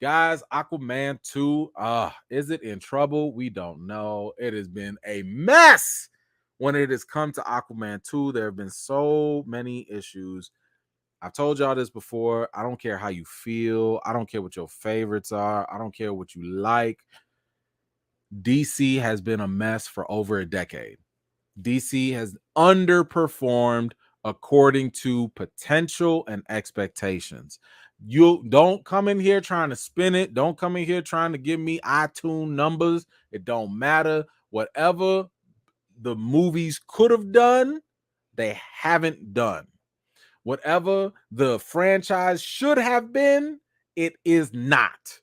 Guys, Aquaman 2, is it in trouble? We don't know. It has been a mess when it has come to Aquaman 2. There have been so many issues. I've told y'all this before. I don't care how you feel. I don't care what your favorites are. I don't care what you like. DC has been a mess for over a decade. DC has underperformed according to potential and expectations. You don't come in here trying to spin it. Don't come in here trying to give me iTunes numbers. It don't matter. Whatever the movies could have done, they haven't done. Whatever the franchise should have been, it is not.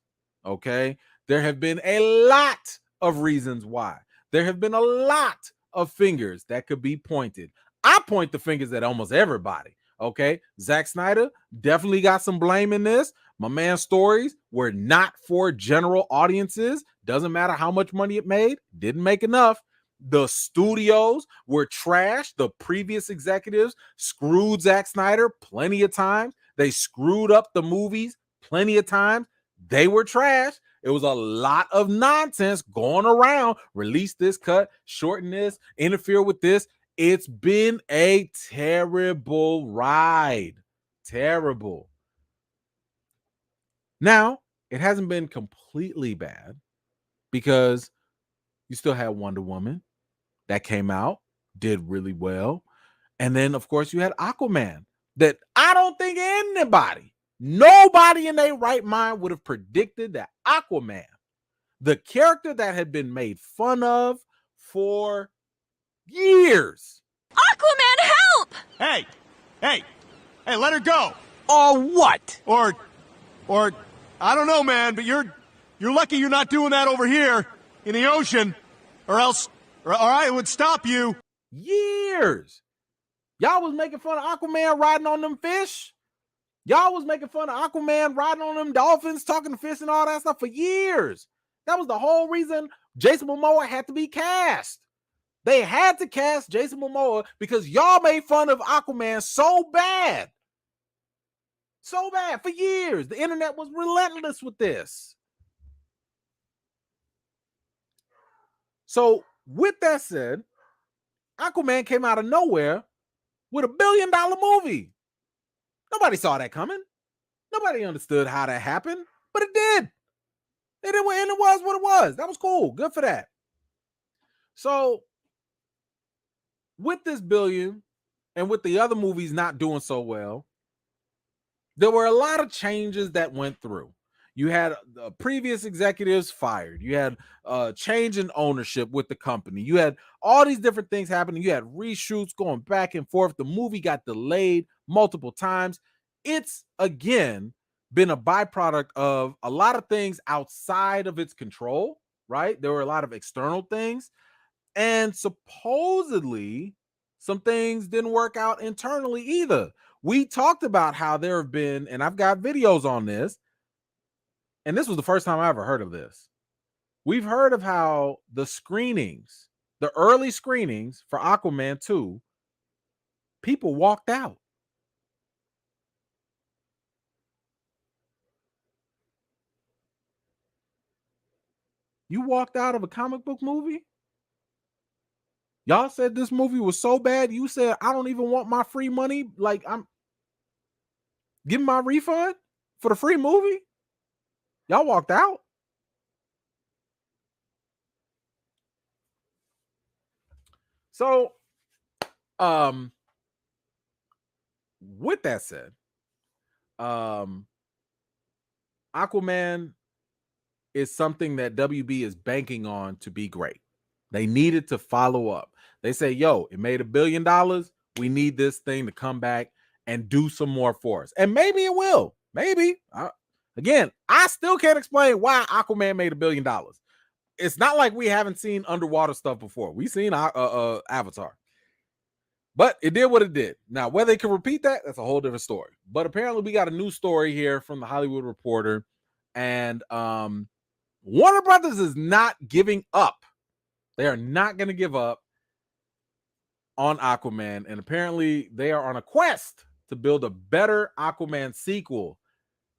Okay? There have been a lot of reasons why. There have been a lot of fingers that could be pointed. I point the fingers at almost everybody. Okay? Zack Snyder definitely got some blame in this. My man's stories were not for general audiences. Doesn't matter how much money it made, didn't make enough. The studios were trash. The previous executives screwed Zack Snyder plenty of times. They screwed up the movies plenty of times. They were trash. It was a lot of nonsense going around. Release this cut, shorten this, interfere with this. It's been a terrible ride. Terrible. Now, it hasn't been completely bad because you still had Wonder Woman that came out, did really well. And then, of course, you had Aquaman that I don't think nobody in their right mind would have predicted that Aquaman, the character that had been made fun of for years. Aquaman, help! Hey, let her go. Or what? Or, I don't know, man, but you're lucky you're not doing that over here in the ocean, or else, or I would stop you. Years. Y'all was making fun of Aquaman riding on them fish. Y'all was making fun of Aquaman riding on them dolphins, talking to fish and all that stuff for years. That was the whole reason Jason Momoa had to be cast. They had to cast Jason Momoa because y'all made fun of Aquaman so bad. So bad for years. The internet was relentless with this. So, with that said, Aquaman came out of nowhere with $1 billion movie. Nobody saw that coming. Nobody understood how that happened, but it did. And it was what it was. That was cool. Good for that. So, with this billion and with the other movies not doing so well, there were a lot of changes that went through. You had previous executives fired. You had change in ownership with the company. You had all these different things happening. You had reshoots going back and forth. The movie got delayed multiple times. It's, again, been a byproduct of a lot of things outside of its control, right? There were a lot of external things. And supposedly, some things didn't work out internally either. We talked about how there have been, and I've got videos on this, and this was the first time I ever heard of this. We've heard of how the screenings, the early screenings for Aquaman 2, people walked out. You walked out of a comic book movie? Y'all said this movie was so bad, you said, I don't even want my free money. Like, I'm giving my refund for the free movie? Y'all walked out. So, with that said, Aquaman is something that WB is banking on to be great. They needed to follow up. They say, yo, it made $1 billion. We need this thing to come back and do some more for us. And maybe it will. Maybe. Again, I still can't explain why Aquaman made $1 billion. It's not like we haven't seen underwater stuff before. We've seen Avatar. But it did what it did. Now, whether they can repeat that, that's a whole different story. But apparently we got a new story here from the Hollywood Reporter. And Warner Brothers is not giving up. They are not going to give up on Aquaman. And apparently they are on a quest to build a better Aquaman sequel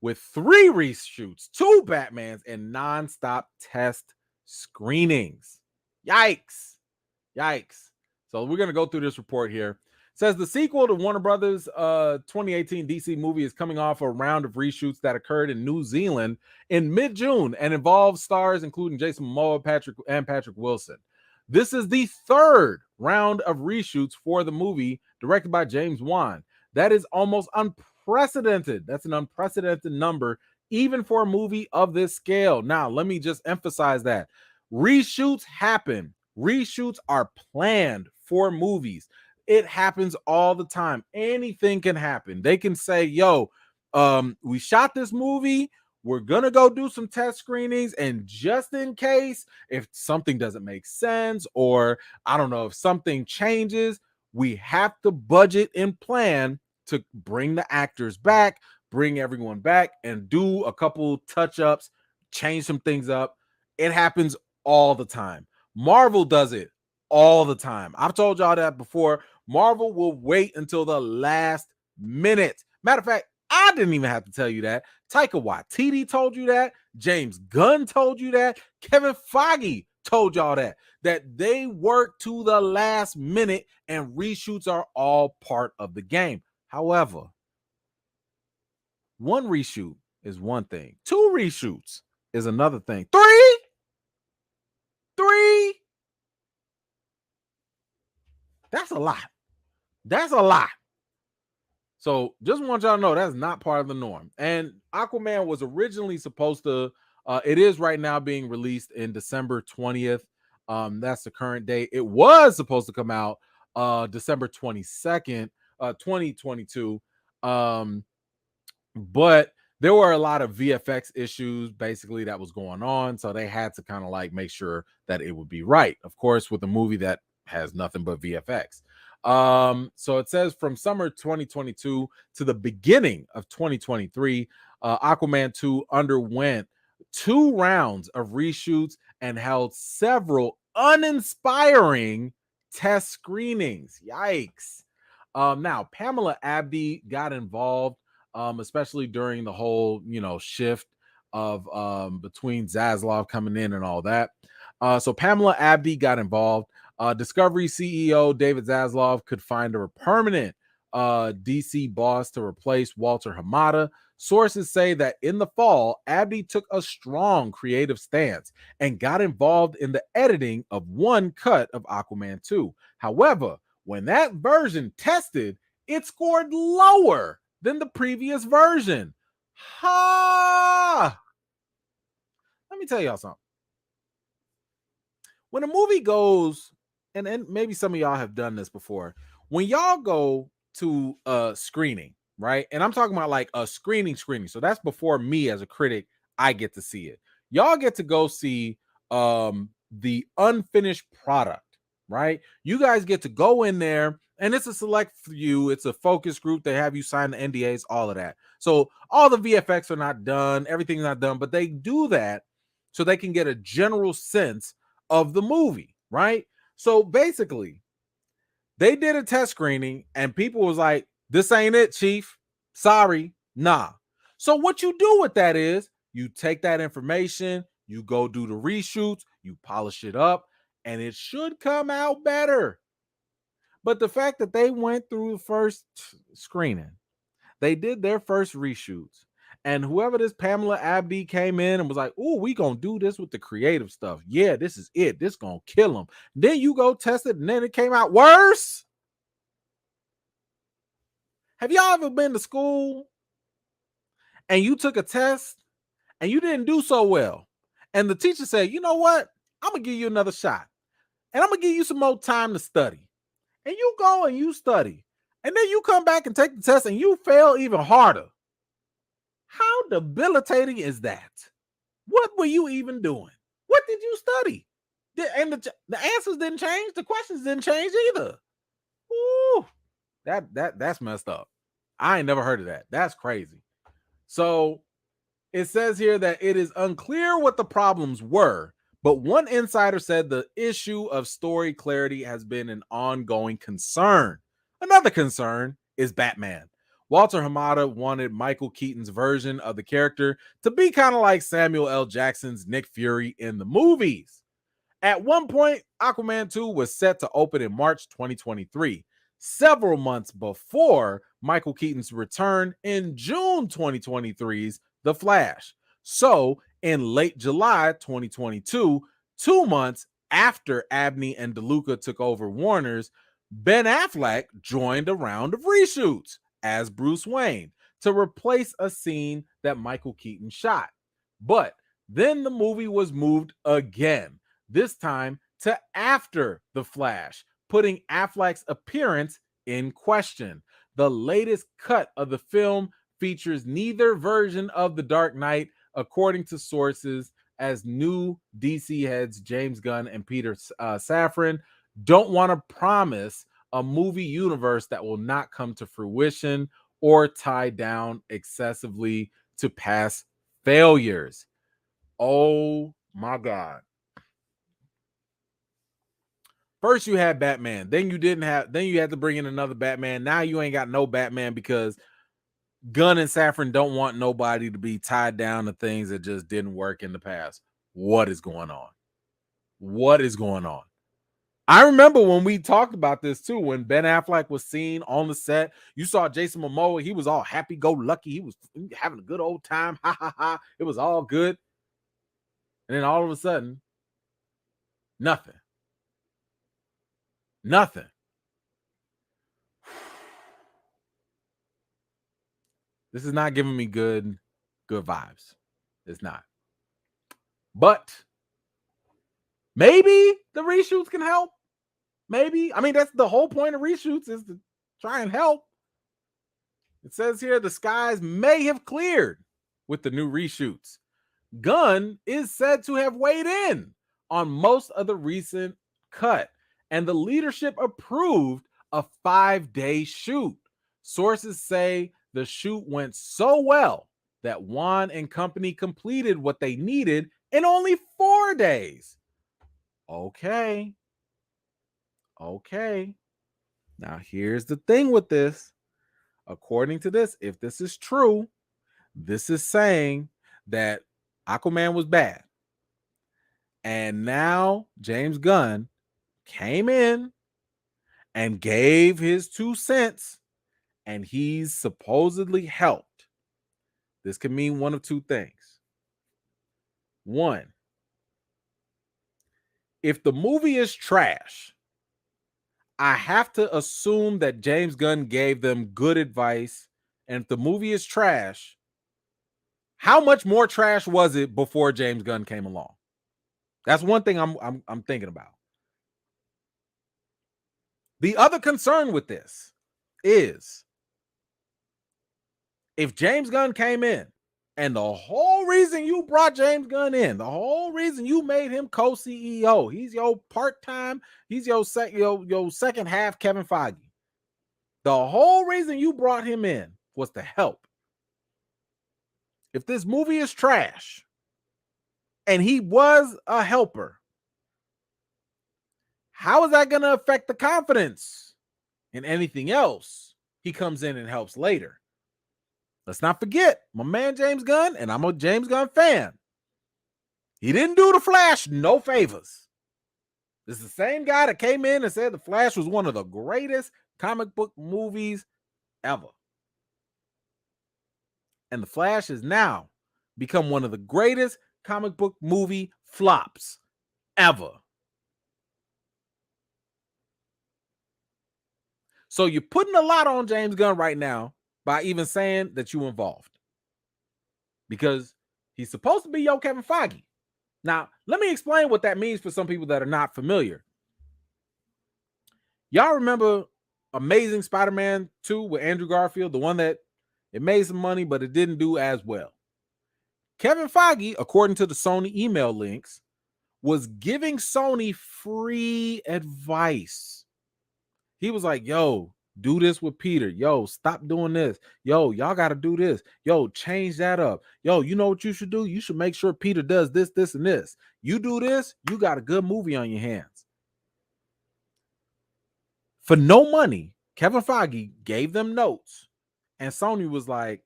with 3 reshoots, 2 Batmans, and nonstop test screenings. Yikes. Yikes. So we're going to go through this report here. It says the sequel to Warner Brothers' 2018 DC movie is coming off a round of reshoots that occurred in New Zealand in mid-June and involves stars including Jason Momoa, Patrick Wilson. This is the 3rd round of reshoots for the movie directed by James Gunn. That is almost unprecedented. That's an unprecedented number, even for a movie of this scale. Now, let me just emphasize that. Reshoots happen. Reshoots are planned for movies. It happens all the time. Anything can happen. They can say, yo, we shot this movie. We're going to go do some test screenings. And just in case, if something doesn't make sense, or I don't know, if something changes, we have to budget and plan to bring the actors back, bring everyone back, and do a couple touch-ups, change some things up. It happens all the time. Marvel does it all the time. I've told y'all that before. Marvel will wait until the last minute. Matter of fact, I didn't even have to tell you that. Taika Waititi told you that. James Gunn told you that. Kevin Feige told y'all that they work to the last minute, and reshoots are all part of the game. However, 1 reshoot is one thing. 2 reshoots is another thing. 3? That's a lot. That's a lot. So just want y'all to know that's not part of the norm. And Aquaman was originally supposed to, it is right now being released in December 20th. That's the current date. It was supposed to come out December 22nd, 2022. But there were a lot of VFX issues basically that was going on. So they had to kind of like make sure that it would be right. Of course, with a movie that has nothing but VFX. So it says from summer 2022 to the beginning of 2023, Aquaman 2 underwent 2 rounds of reshoots and held several uninspiring test screenings. Yikes. Now, Pamela Abdy got involved, especially during the whole, shift of between Zaslav coming in and all that. So Pamela Abdy got involved. Discovery CEO David Zaslav could find a permanent DC boss to replace Walter Hamada. Sources say that in the fall, Abdy took a strong creative stance and got involved in the editing of one cut of Aquaman 2. However, when that version tested, it scored lower than the previous version. Ha! Let me tell y'all something. When a movie goes, and maybe some of y'all have done this before, when y'all go to a screening, right? And I'm talking about like a screening. So that's before me as a critic, I get to see it. Y'all get to go see the unfinished product, right? You guys get to go in there, and it's a select few. It's a focus group. They have you sign the NDAs, all of that. So all the VFX are not done. Everything's not done, but they do that so they can get a general sense of the movie, right? So basically, they did a test screening and people was like, this ain't it, chief. Sorry. Nah. So what you do with that is you take that information, you go do the reshoots, you polish it up, and it should come out better. But the fact that they went through the first screening, they did their first reshoots, and whoever this Pamela Abdy came in and was like, oh, we gonna do this with the creative stuff. Yeah, this is it. This gonna kill them. Then you go test it, and then it came out worse. Have y'all ever been to school and you took a test and you didn't do so well? And the teacher said, you know what? I'm gonna give you another shot. And I'm gonna give you some more time to study. And you go and you study. And then you come back and take the test and you fail even harder. How debilitating is that? What were you even doing? What did you study? And the answers didn't change. The questions didn't change either. Ooh, that's messed up. I ain't never heard of that. That's crazy. So it says here that it is unclear what the problems were, but one insider said the issue of story clarity has been an ongoing concern. Another concern is Batman. Walter Hamada wanted Michael Keaton's version of the character to be kind of like Samuel L. Jackson's Nick Fury in the movies. At one point, Aquaman 2 was set to open in March 2023, several months before Michael Keaton's return in June 2023's The Flash. So, in late July 2022, 2 months after Abney and DeLuca took over Warner's, Ben Affleck joined a round of reshoots as Bruce Wayne to replace a scene that Michael Keaton shot. But then the movie was moved again, this time to after The Flash, putting Affleck's appearance in question. The latest cut of the film features neither version of The Dark Knight, according to sources, as new DC heads James Gunn and Peter Safran don't want to promise a movie universe that will not come to fruition or tie down excessively to past failures. Oh my God. First you had Batman, then you had to bring in another Batman. Now you ain't got no Batman because Gunn and Safran don't want nobody to be tied down to things that just didn't work in the past. What is going on? What is going on? I remember when we talked about this too, when Ben Affleck was seen on the set. You saw Jason Momoa, he was all happy-go-lucky. He was having a good old time. Ha ha ha. It was all good. And then all of a sudden, nothing. Nothing. This is not giving me good vibes. It's not. But maybe the reshoots can help. Maybe. I mean, that's the whole point of reshoots, is to try and help. It says here the skies may have cleared with the new reshoots. Gunn is said to have weighed in on most of the recent cut, and the leadership approved a 5-day shoot. Sources say the shoot went so well that Wan and company completed what they needed in only 4 days. Okay. Now, here's the thing with this. According to this, if this is true, this is saying that Aquaman was bad. And now James Gunn came in and gave his 2 cents, and he's supposedly helped. This could mean one of two things. One, if the movie is trash, I have to assume that James Gunn gave them good advice. And if the movie is trash, how much more trash was it before James Gunn came along? That's one thing I'm thinking about. The other concern with this is if James Gunn came in, and the whole reason you brought James Gunn in, the whole reason you made him co-CEO, he's your part-time, he's your second half Kevin Feige. The whole reason you brought him in was to help. If this movie is trash, and he was a helper, how is that going to affect the confidence in anything else he comes in and helps later? Let's not forget, my man James Gunn, and I'm a James Gunn fan, he didn't do The Flash no favors. This is the same guy that came in and said The Flash was one of the greatest comic book movies ever. And The Flash has now become one of the greatest comic book movie flops ever. So you're putting a lot on James Gunn right now by even saying that you involved, because he's supposed to be your Kevin Feige. Now, let me explain what that means for some people that are not familiar. Y'all remember Amazing Spider-Man 2 with Andrew Garfield, the one that it made some money, but it didn't do as well. Kevin Feige, according to the Sony email links, was giving Sony free advice. He was like, yo, do this with Peter. Yo, stop doing this. Yo, y'all got to do this. Yo, change that up. Yo, you know what you should do? You should make sure Peter does this, this, and this. You do this, you got a good movie on your hands. For no money, Kevin Feige gave them notes And Sony was like,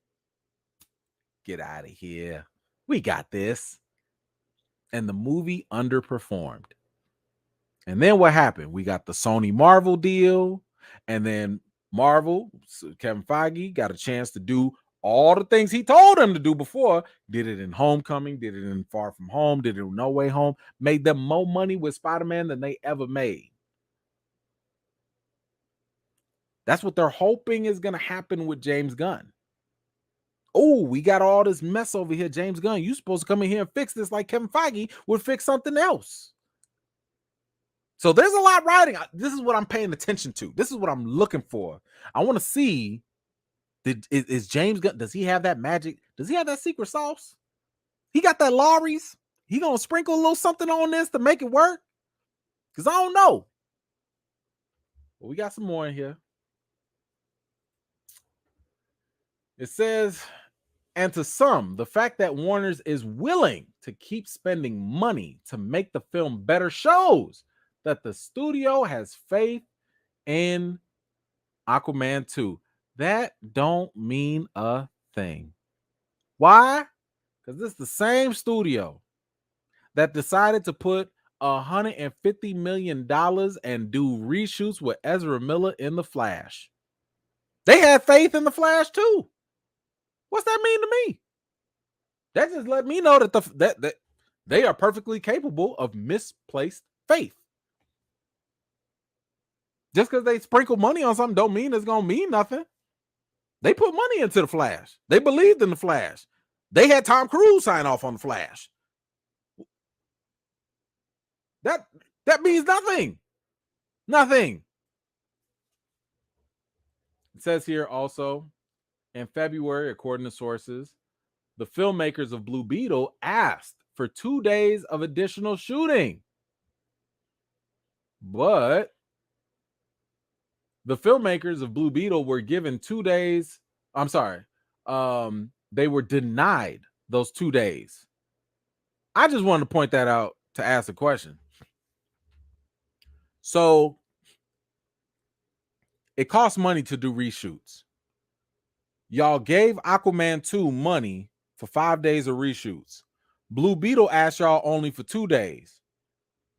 get out of here. We got this. And the movie underperformed. And then what happened? We got the Sony Marvel deal. And then Marvel, Kevin Feige, got a chance to do all the things he told them to do before. Did it in Homecoming, did it in Far From Home, did it in No Way Home. Made them more money with Spider-Man than they ever made. That's what they're hoping is going to happen with James Gunn. Oh, we got all this mess over here, James Gunn. You supposed to come in here and fix this like Kevin Feige would fix something else. So there's a lot riding. This is what I'm paying attention to. This is what I'm looking for. I want to see, is James Gunn, does he have that magic? Does he have that secret sauce? He got that Lowry's? He going to sprinkle a little something on this to make it work? Because I don't know. But we got some more in here. It says, and to some, the fact that Warner's is willing to keep spending money to make the film better shows that the studio has faith in Aquaman 2. That don't mean a thing. Why? Because this is the same studio that decided to put $150 million and do reshoots with Ezra Miller in The Flash. They had faith in The Flash too. What's that mean to me? That just let me know that that they are perfectly capable of misplaced faith. Just because they sprinkle money on something don't mean it's going to mean nothing. They put money into The Flash. They believed in The Flash. They had Tom Cruise sign off on The Flash. That means nothing. Nothing. It says here also, in February, according to sources, the filmmakers of Blue Beetle asked for 2 days of additional shooting. But the filmmakers of Blue Beetle were given 2 days. I'm sorry. They were denied those 2 days. I just wanted to point that out to ask a question. So it costs money to do reshoots. Y'all gave Aquaman 2 money for 5 days of reshoots. Blue Beetle asked y'all only for 2 days,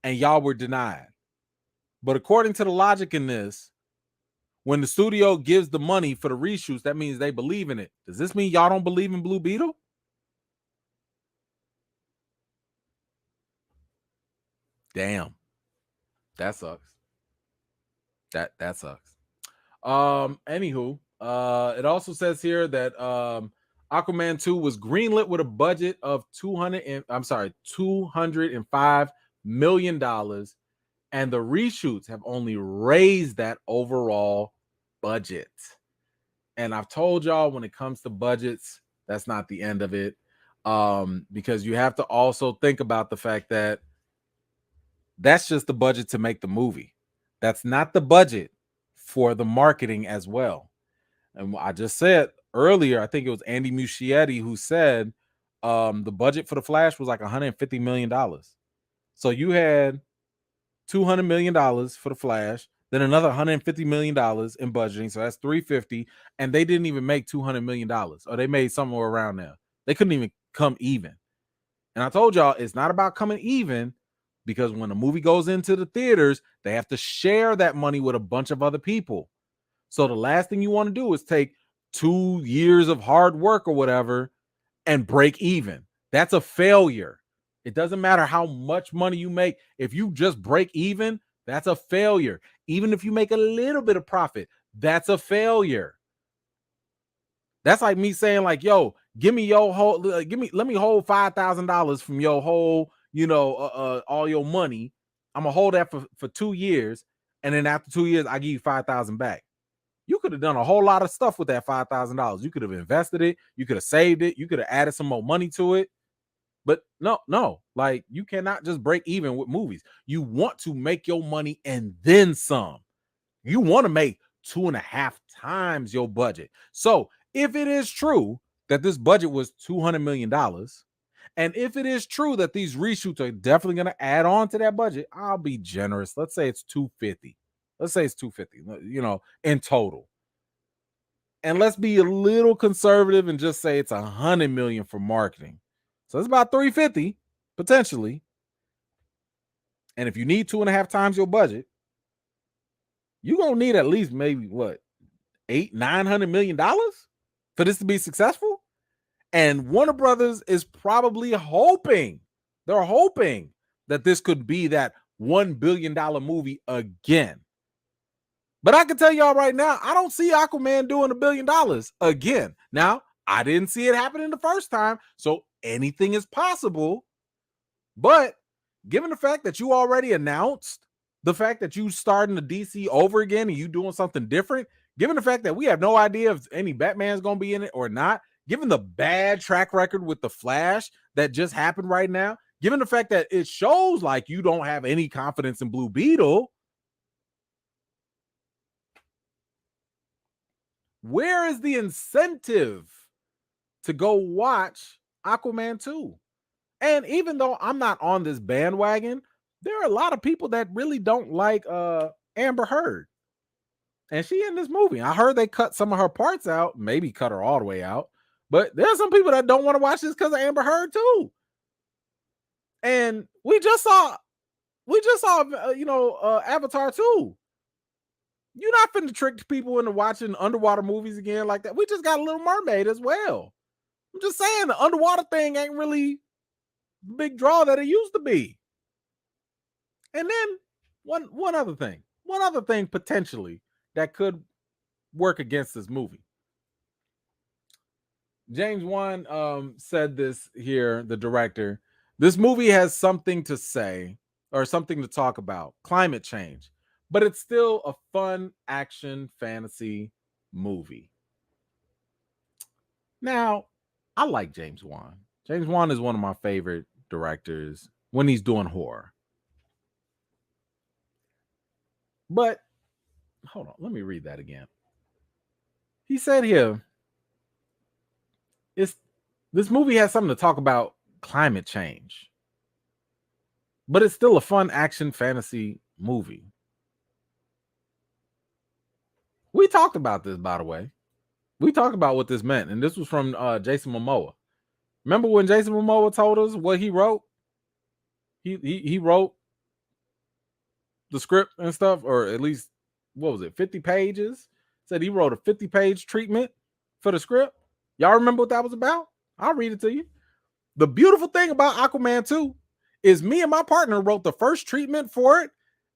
and y'all were denied. But according to the logic in this, when the studio gives the money for the reshoots, that means they believe in it. Does this mean y'all don't believe in Blue Beetle? Damn. That sucks. That sucks. Anywho, it also says here that Aquaman 2 was greenlit with a budget of $205 million, and the reshoots have only raised that overall budget. And I've told y'all, when it comes to budgets, that's not the end of it, because you have to also think about the fact that that's just the budget to make the movie. That's not the budget for the marketing as well. And I just said earlier, I think it was Andy Muschietti who said the budget for The Flash was like $150 million. So you had $200 million for The Flash, then another $150 million in budgeting. So that's $350. And they didn't even make $200 million, or they made somewhere around there. They couldn't even come even. And I told y'all, it's not about coming even, because when a movie goes into the theaters, they have to share that money with a bunch of other people. So the last thing you want to do is take 2 years of hard work or whatever and break even. That's a failure. It doesn't matter how much money you make. If you just break even, that's a failure. Even if you make a little bit of profit, that's a failure. That's like me saying, like, yo, give me your whole, let me hold $5,000 from your whole, all your money. I'm gonna hold that for 2 years, and then after 2 years, I give you $5,000 back. You could have done a whole lot of stuff with that $5,000. You could have invested it. You could have saved it. You could have added some more money to it. But no, like, you cannot just break even with movies. You want to make your money and then some. You want to make 2.5 times your budget. So if it is true that this budget was $200 million, and if it is true that these reshoots are definitely going to add on to that budget, I'll be generous. Let's say it's 250. Let's say it's 250, in total. And let's be a little conservative and just say it's $100 million for marketing. So it's about 350 potentially. And if you need 2.5 times your budget, you're gonna need at least maybe what, $800-900 million for this to be successful. And Warner Brothers is probably hoping that this could be that $1 billion movie again. But I can tell y'all right now, I don't see Aquaman doing $1 billion again. Now, I didn't see it happen the first time, so anything is possible. But given the fact that you already announced the fact that you starting the DC over again and you doing something different, given the fact that we have no idea if any Batman's going to be in it or not, given the bad track record with the Flash that just happened right now, given the fact that it shows like you don't have any confidence in Blue Beetle, where is the incentive to go watch Aquaman 2? And even though I'm not on this bandwagon, there are a lot of people that really don't like Amber Heard. And she in this movie. I heard they cut some of her parts out, maybe cut her all the way out. But there's some people that don't want to watch this because of Amber Heard too. And we just saw Avatar 2. You're not finna trick people into watching underwater movies again like that. We just got Little Mermaid as well. I'm just saying the underwater thing ain't really the big draw that it used to be. And then one other thing potentially that could work against this movie. James Gunn said this here, the director. This movie has something to say or something to talk about, climate change, but it's still a fun action fantasy movie. Now, I like James Wan. James Wan is one of my favorite directors when he's doing horror. But hold on, let me read that again. He said here, this movie has something to talk about climate change, but it's still a fun action fantasy movie. We talked about this, by the way. We talked about what this meant, and this was from Jason Momoa. Remember when Jason Momoa told us what he wrote? He wrote the script and stuff, or at least, what was it, 50 pages? Said he wrote a 50-page treatment for the script. Y'all remember what that was about? I'll read it to you. The beautiful thing about Aquaman 2 is me and my partner wrote the first treatment for it,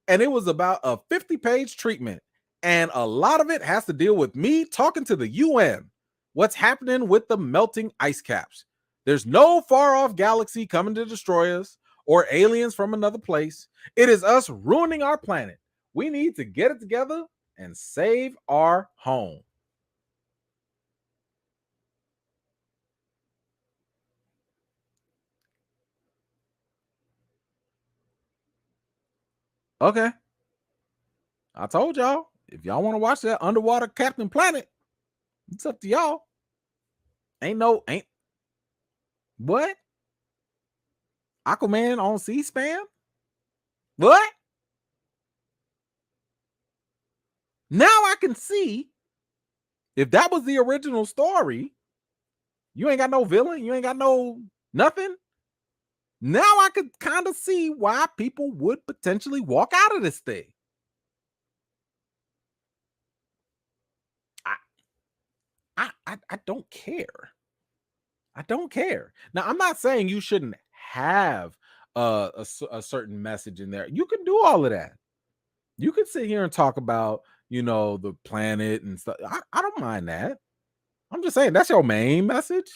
and it was about a 50-page treatment. And a lot of it has to deal with me talking to the UN. What's happening with the melting ice caps? There's no far-off galaxy coming to destroy us or aliens from another place. It is us ruining our planet. We need to get it together and save our home. Okay. I told y'all, if y'all want to watch that underwater Captain Planet, it's up to y'all. Ain't what? Aquaman on C-SPAN? What? Now I can see if that was the original story, you ain't got no villain, you ain't got no nothing. Now I could kind of see why people would potentially walk out of this thing. I don't care. I don't care. Now, I'm not saying you shouldn't have a certain message in there. You can do all of that. You can sit here and talk about, the planet and stuff. I don't mind that. I'm just saying that's your main message.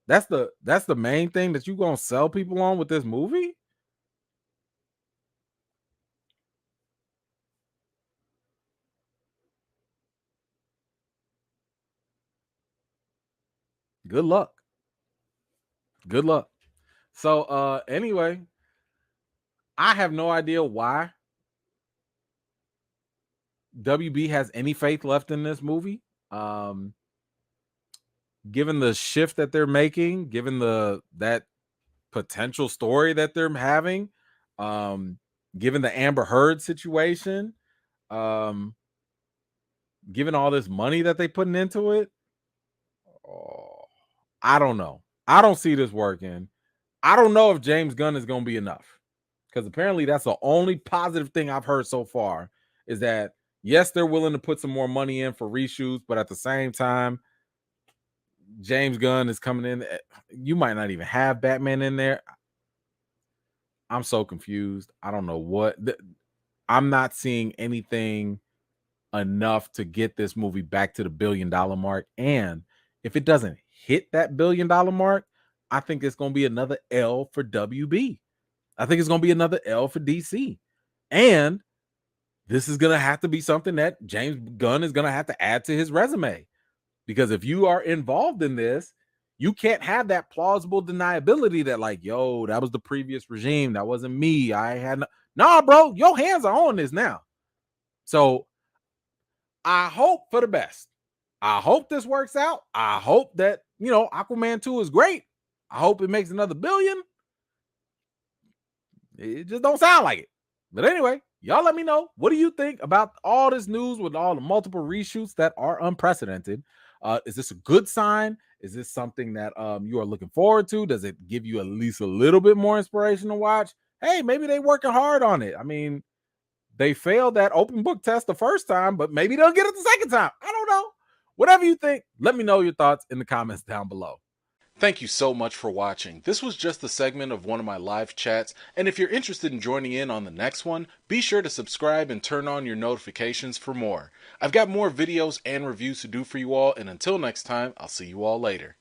That's the main thing that you're gonna sell people on with this movie. Good luck. Good luck. So anyway, I have no idea why WB has any faith left in this movie. Given the shift that they're making, given that potential story that they're having, given the Amber Heard situation, given all this money that they putting into it, oh, I don't know. I don't see this working. I don't know if James Gunn is going to be enough, because apparently that's the only positive thing I've heard so far, is that yes, they're willing to put some more money in for reshoots, but at the same time, James Gunn is coming in. You might not even have Batman in there. I'm so confused. I don't know what. I'm not seeing anything enough to get this movie back to the $1 billion mark. And if it doesn't hit that $1 billion mark, I think it's going to be another L for WB. I think it's going to be another L for DC. And this is going to have to be something that James Gunn is going to have to add to his resume. Because if you are involved in this, you can't have that plausible deniability that, like, yo, that was the previous regime. That wasn't me. I had nah, bro, your hands are on this now. So I hope for the best. I hope this works out. I hope that, Aquaman 2 is great. I hope it makes another $1 billion. It just don't sound like it. But anyway, y'all let me know. What do you think about all this news with all the multiple reshoots that are unprecedented? Is this a good sign? Is this something that you are looking forward to? Does it give you at least a little bit more inspiration to watch? Hey, maybe they're working hard on it. I mean, they failed that open book test the first time, but maybe they'll get it the second time. I don't know. Whatever you think, let me know your thoughts in the comments down below. Thank you so much for watching. This was just a segment of one of my live chats, and if you're interested in joining in on the next one, be sure to subscribe and turn on your notifications for more. I've got more videos and reviews to do for you all, and until next time, I'll see you all later.